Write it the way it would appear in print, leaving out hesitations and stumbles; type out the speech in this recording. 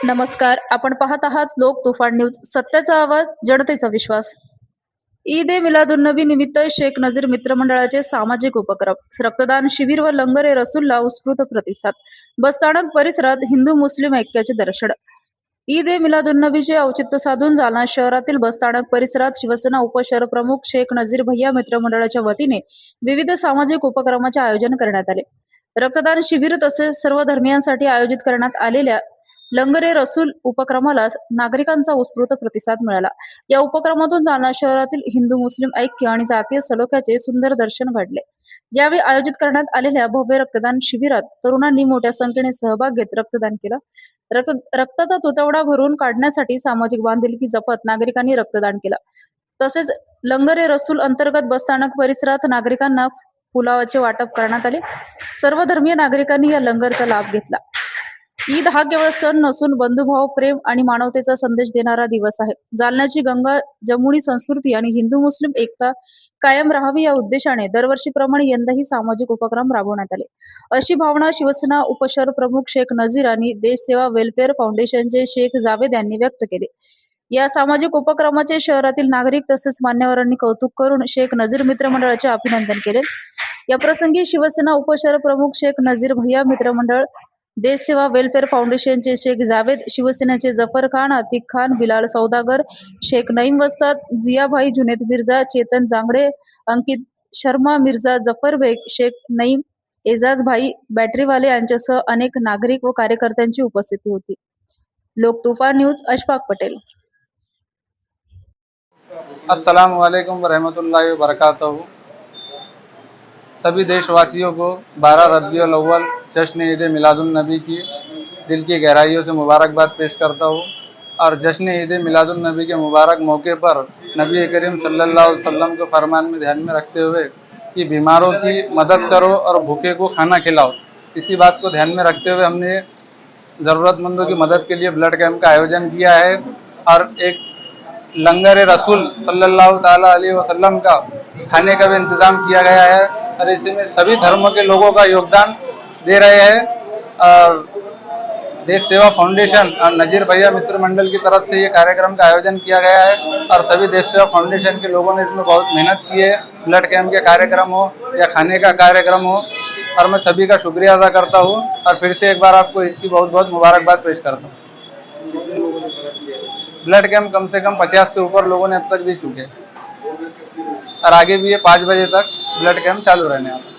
नमस्कार. आपण पाहत आहात लोक तुफान न्यूज. सत्याचा आवाज, जनतेचा विश्वास. ईद ए मिलादुन्नबी निमित्त शेख नजीर मित्रमंडळाचे सामाजिक उपक्रम, रक्तदान शिबिर व लंगर ए रसूलला उत्स्फूर्त प्रतिसाद. बसस्थानक परिसरात हिंदू मुस्लिम ऐक्याचे दर्शन. ईद ए मिलादुन्नबीचे औचित्य साधून जालना शहरातील बसस्थानक परिसरात शिवसेना उपशहर प्रमुख शेख नजीर भैया मित्रमंडळाच्या वतीने विविध सामाजिक उपक्रमाचे आयोजन करण्यात आले. रक्तदान शिबिर तसेच सर्व धर्मियांसाठी आयोजित करण्यात आलेल्या लंगर ए रसूल उपक्रमाला नागरिकांचा उत्स्फूर्त प्रतिसाद मिळाला. या उपक्रमातून जालना शहरातील हिंदू मुस्लिम ऐक्य आणि जातीय सलोख्याचे सुंदर दर्शन घडले. यावेळी आयोजित करण्यात आलेल्या भव्य रक्तदान शिबिरात तरुणांनी मोठ्या संख्येने सहभाग घेत रक्तदान केलं. रक्ताचा तुटवडा भरून काढण्यासाठी सामाजिक बांधिलकी जपत नागरिकांनी रक्तदान केलं. तसेच लंगर ए रसूल अंतर्गत बसस्थानक परिसरात नागरिकांना पुलावाचे वाटप करण्यात आले. सर्व धर्मीय नागरिकांनी या लंगरचा लाभ घेतला. ईद हा केवळ सण नसून बंधुभाव, प्रेम आणि मानवतेचा संदेश देणारा दिवस आहे. जालन्याची गंगा जमुनी संस्कृती आणि हिंदू मुस्लिम एकता कायम राहावी या उद्देशाने दरवर्षीप्रमाणे यंदाही सामाजिक उपक्रम राबवण्यात आले. अशी भावना शिवसेना उपशहर प्रमुख शेख नजीर आणि देश सेवा वेलफेअर फाउंडेशनचे शेख जावेद यांनी व्यक्त केले. या सामाजिक उपक्रमाचे शहरातील नागरिक तसेच मान्यवरांनी कौतुक करून शेख नजीर मित्रमंडळाचे अभिनंदन केले. या प्रसंगी शिवसेना उपशहर प्रमुख शेख नजीर भैया मित्रमंडळ, देश सेवा वेलफेअर फाउंडेशनचे शेख जावेद, शिवसेनेचे जफर खान, अतिक खान, बिलाल सौदागर, शेख नईम वस्ताद, जियाभाई जुनेद मिर्झा, चेतन जांगडे, अंकित शर्मा, मिर्झा जफर बेग, शेख नईम, एजाज भाई बॅटरीवाले यांच्यासह अनेक नागरिक व कार्यकर्त्यांची उपस्थिती होती. लोक तुफान न्यूज, अशफाक पटेल. अस्सलाम वालेकुम रहमतुल्लाहि व बरकातहू। सभी देशवासियों को 12 रबीउल अव्वल जश्न ईद मिलादुन नबी की दिल की गहराइयों से मुबारकबाद पेश करता हूँ। और जश्न ईद मिलादुन नबी के मुबारक मौके पर नबी करीम सल्लल्लाहु अलैहि वसल्लम के फरमान में ध्यान में रखते हुए कि बीमारों की मदद करो और भूखे को खाना खिलाओ, इसी बात को ध्यान में रखते हुए हमने ज़रूरतमंदों की मदद के लिए ब्लड कैंप का आयोजन किया है। और एक लंगर रसूल सल्लल्लाहु ताला अलैहि वसल्लम का खाने का भी इंतज़ाम किया गया है और इसमें सभी धर्मों के लोगों का योगदान दे रहे हैं। और देश सेवा फाउंडेशन और नजीर भैया मित्र मंडल की तरफ से ये कार्यक्रम का आयोजन किया गया है और सभी देश सेवा फाउंडेशन के लोगों ने इसमें बहुत मेहनत की है। ब्लड कैंप के कार्यक्रम हो या खाने का कार्यक्रम हो, और मैं सभी का शुक्रिया अदा करता हूँ और फिर से एक बार आपको इसकी बहुत बहुत मुबारकबाद पेश करता हूँ। ब्लड कैंप कम से कम 50 से ऊपर लोगों ने अब तक भी चुके और आगे भी ये 5 बजे तक ब्लड कैंप चालू रहने वाला।